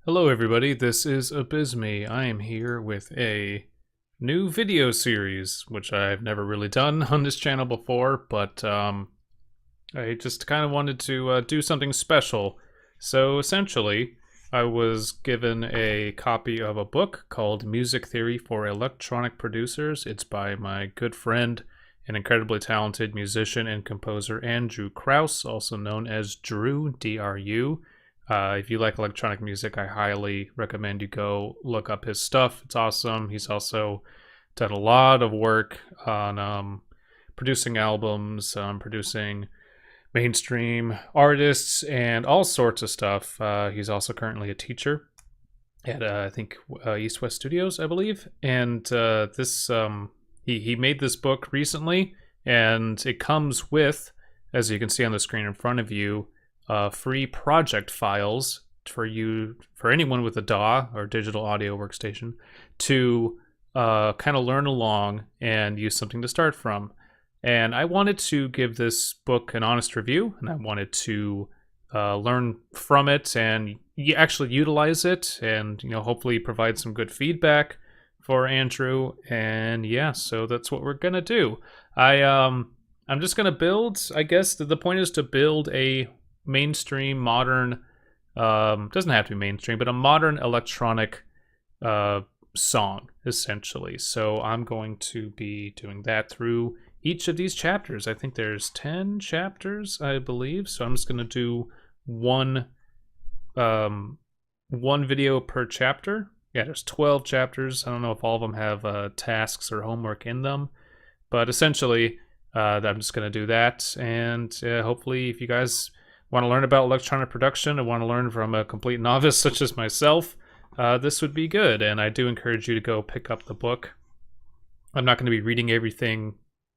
Hello everybody, this is Abysmii. I am here with a new video series, which I've never really done on this channel before, but I just kind of wanted to do something special. So essentially, I was given a copy of a book called Music Theory for Electronic Producers. It's by my good friend and incredibly talented musician and composer Andrew Krauss, also known as Drew, D-R-U. If you like electronic music, I highly recommend you go look up his stuff. It's awesome. He's also done a lot of work on producing albums, producing mainstream artists, and all sorts of stuff. He's also currently a teacher at, I think, East West Studios, I believe. And he made this book recently, and it comes with, as you can see on the screen in front of you, free project files for anyone with a DAW or digital audio workstation to kind of learn along and use something to start from. And I wanted to give this book an honest review, and I wanted to learn from it and actually utilize it, and hopefully provide some good feedback for Andrew. And yeah, so that's what we're gonna do. I'm just gonna build. I guess the point is to build a mainstream, modern, doesn't have to be mainstream, but a modern electronic song, essentially. So I'm going to be doing that through each of these chapters. I think there's 10 chapters, I believe. So I'm just going to do one video per chapter. Yeah, there's 12 chapters. I don't know if all of them have tasks or homework in them, but essentially I'm just going to do that. And hopefully if you guys want to learn about electronic production and want to learn from a complete novice such as myself, this would be good. And I do encourage you to go pick up the book. I'm not going to be reading everything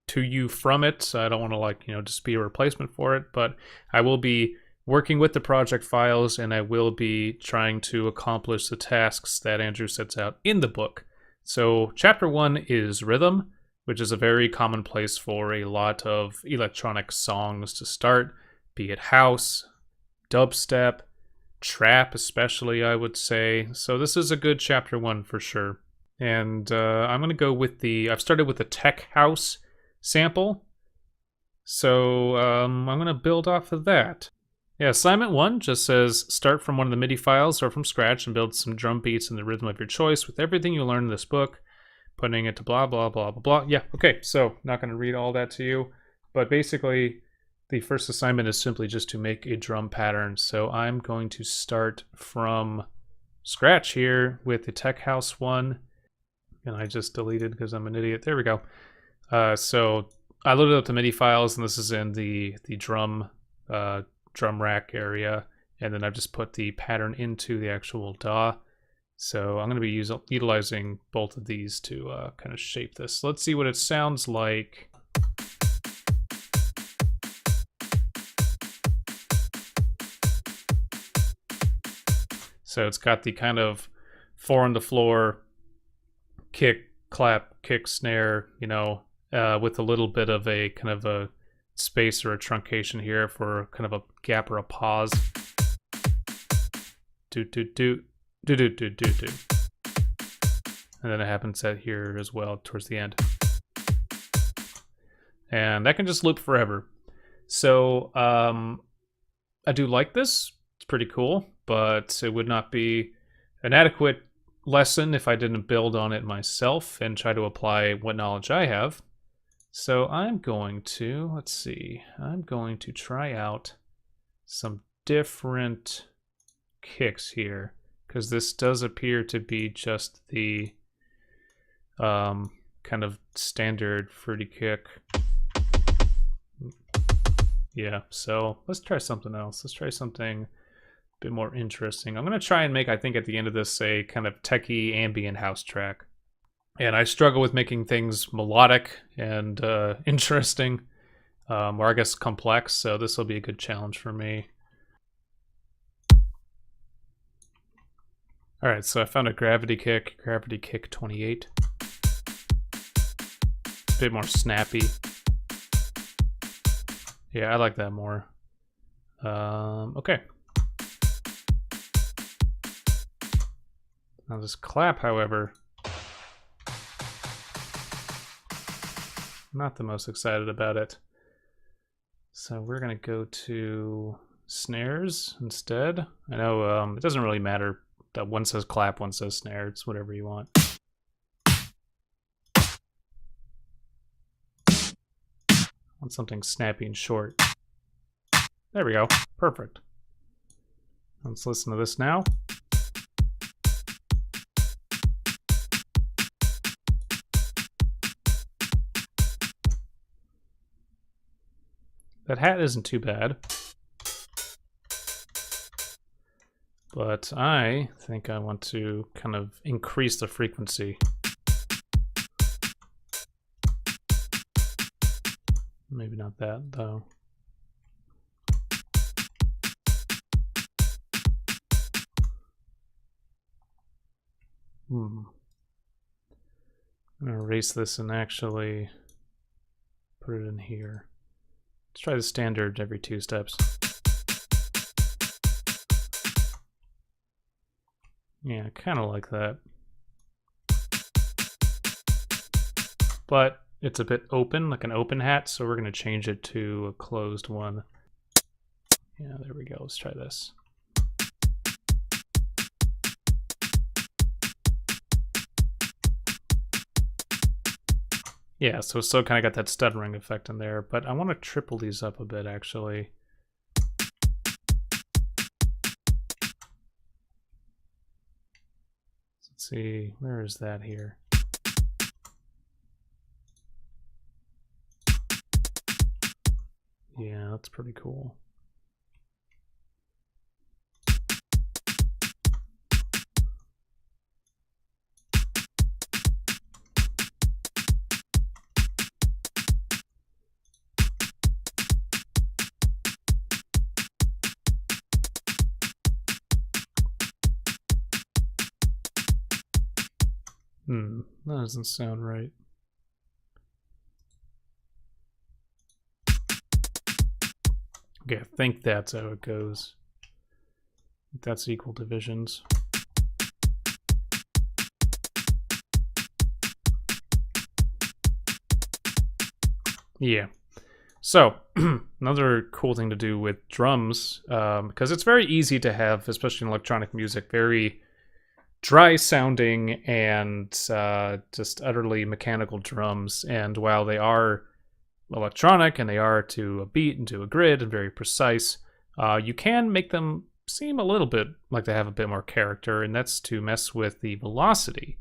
to you from it. I don't want to just be a replacement for it, but I will be working with the project files, and I will be trying to accomplish the tasks that Andrew sets out in the book. So chapter 1 is rhythm, which is a very common place for a lot of electronic songs to start. Be it house, dubstep, trap especially, I would say. So this is a good chapter 1 for sure. And I'm going to go with I've started with the tech house sample. So I'm going to build off of that. Yeah, assignment 1 just says start from one of the MIDI files or from scratch and build some drum beats in the rhythm of your choice with everything you learn in this book, putting it to blah, blah, blah, blah, blah. Yeah, okay, so not going to read all that to you, but basically the first assignment is simply just to make a drum pattern. So I'm going to start from scratch here with the tech house one. And I just deleted because I'm an idiot. There we go. So I loaded up the MIDI files, and this is in the drum rack area. And then I've just put the pattern into the actual DAW. So I'm going to be utilizing both of these to kind of shape this. Let's see what it sounds like. So it's got the kind of 4 on the floor kick, clap, kick, snare, with a little bit of a kind of a space or a truncation here for kind of a gap or a pause. Do, do, do, do, do, do, do, do. And then it happens at here as well towards the end. And that can just loop forever. So I do like this. It's pretty cool, but it would not be an adequate lesson if I didn't build on it myself and try to apply what knowledge I have. So I'm going to, let's see, I'm going to try out some different kicks here, because this does appear to be just the kind of standard fruity kick. Yeah, so let's try something else. Let's try something a bit more interesting. I'm going to try and make, I think at the end of this, a kind of techie ambient house track. And I struggle with making things melodic and interesting, or I guess complex, so this will be a good challenge for me. Alright, so I found a Gravity Kick 28. A bit more snappy. Yeah, I like that more. Okay. Now this clap, however, not the most excited about it. So we're gonna go to snares instead. I know it doesn't really matter that one says clap, one says snare. It's whatever you want. I want something snappy and short. There we go. Perfect. Let's listen to this now. That hat isn't too bad. But I think I want to kind of increase the frequency. Maybe not that, though. I'm gonna erase this and actually put it in here. Let's try the standard every 2 steps. Yeah, kind of like that. But it's a bit open, like an open hat, so we're going to change it to a closed one. Yeah, there we go. Let's try this. Yeah, so it's still kind of got that stuttering effect in there, but I want to triple these up a bit, actually. Let's see, where is that here? Yeah, that's pretty cool. That doesn't sound right. Okay, I think that's how it goes. That's equal divisions. Yeah. So, another cool thing to do with drums, because it's very easy to have, especially in electronic music, very dry sounding and just utterly mechanical drums. And while they are electronic and they are to a beat and to a grid and very precise, you can make them seem a little bit like they have a bit more character, and that's to mess with the velocity,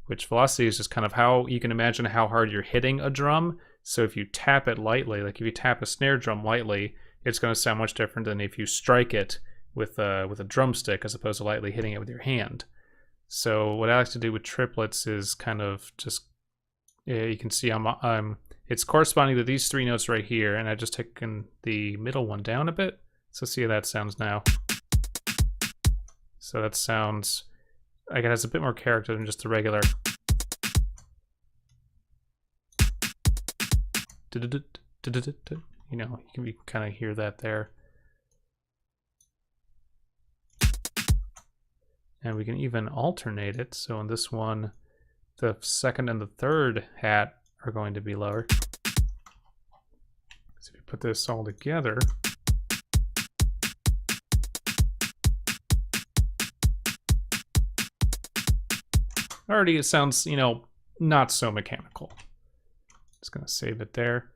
which velocity is just kind of how you can imagine how hard you're hitting a drum. So if you tap it lightly, like if you tap a snare drum lightly, it's going to sound much different than if you strike it with a drumstick as opposed to lightly hitting it with your hand. So what I like to do with triplets is kind of just, you can see it's corresponding to these 3 notes right here, and I just taken the middle one down a bit. So see how that sounds now. So that sounds like it has a bit more character than just the regular. You know, you can kind of hear that there. And we can even alternate it. So in this one, the second and the third hat are going to be lower. So if you put this all together, already it sounds, you know, not so mechanical. Just gonna save it there.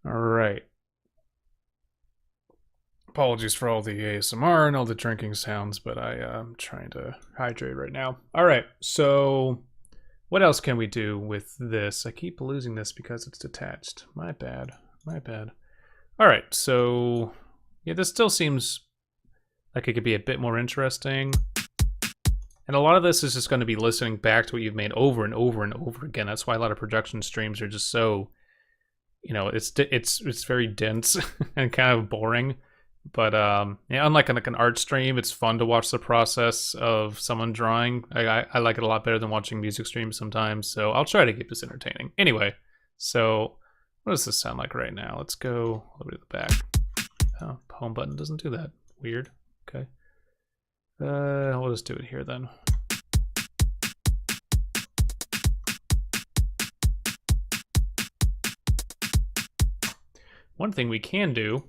All right. Apologies for all the ASMR and all the drinking sounds, but I'm trying to hydrate right now. All right, so what else can we do with this? I keep losing this because it's detached. My bad, my bad. All right, so yeah, this still seems like it could be a bit more interesting. And a lot of this is just going to be listening back to what you've made over and over and over again. That's why a lot of production streams are just so, you know, it's very dense and kind of boring. But yeah, unlike like an art stream, it's fun to watch the process of someone drawing. I like it a lot better than watching music streams sometimes. So I'll try to keep this entertaining. Anyway, so what does this sound like right now? Let's go all the way to the back. Oh, home button doesn't do that. Weird. Okay. We'll just do it here then. one thing we can do.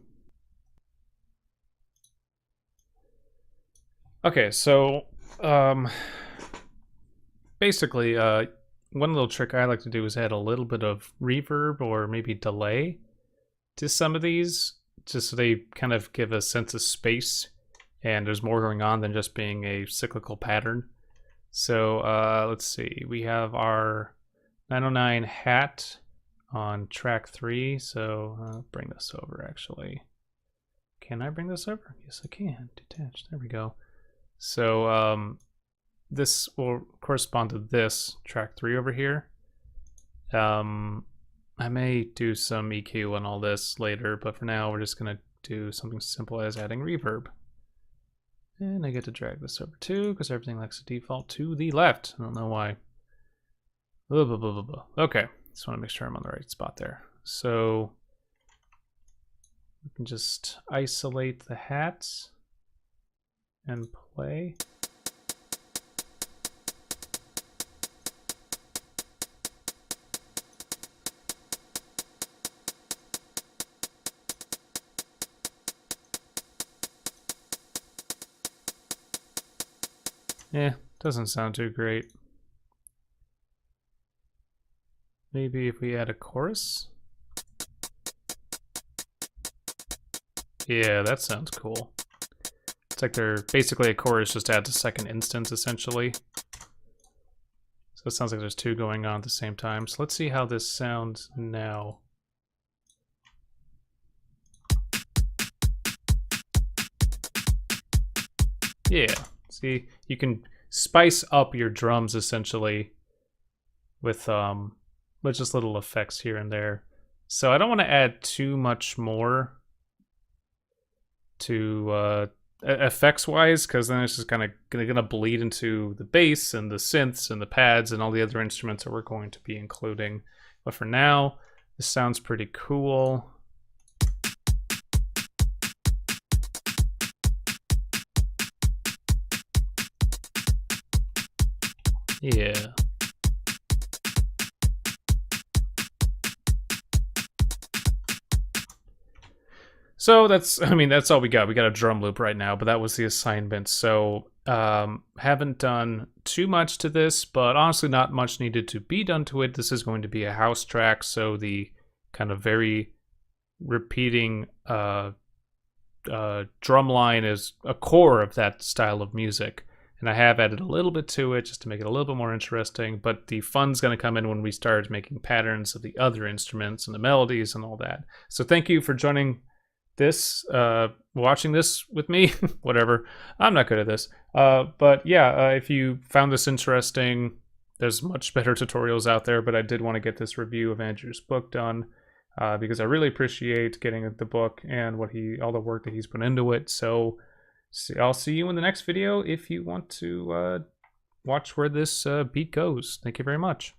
Okay, so basically, one little trick I like to do is add a little bit of reverb or maybe delay to some of these, just so they kind of give a sense of space and there's more going on than just being a cyclical pattern. So let's see, we have our 909 hat on track 3, so bring this over actually. Can I bring this over? Yes, I can. Detached, there we go. So this will correspond to this track 3 over here. I may do some EQ on all this later, but for now we're just gonna do something simple as adding reverb. And I get to drag this over too, because everything likes to default to the left. I don't know why. Blah, blah, blah, blah, blah. Okay, just want to make sure I'm on the right spot there. So we can just isolate the hats and play. Yeah, doesn't sound too great. Maybe if we add a chorus? Yeah, that sounds cool. It's like they're basically a chorus just adds a second instance essentially. So it sounds like there's two going on at the same time. So let's see how this sounds now. Yeah, see, you can spice up your drums essentially with just little effects here and there. So I don't want to add too much more to effects wise, because then it's just kind of gonna bleed into the bass and the synths and the pads and all the other instruments that we're going to be including. But for now, this sounds pretty cool. Yeah. So that's all we got. We got a drum loop right now, but that was the assignment. So haven't done too much to this, but honestly not much needed to be done to it. This is going to be a house track, so the kind of very repeating drum line is a core of that style of music. And I have added a little bit to it just to make it a little bit more interesting, but the fun's going to come in when we start making patterns of the other instruments and the melodies and all that. So thank you for joining this, watching this with me. Whatever, I'm not good at this. But yeah, if you found this interesting, there's much better tutorials out there, but I did want to get this review of Andrew's book done because I really appreciate getting the book and all the work that he's put into it. So I'll see you in the next video if you want to watch where this beat goes. Thank you very much.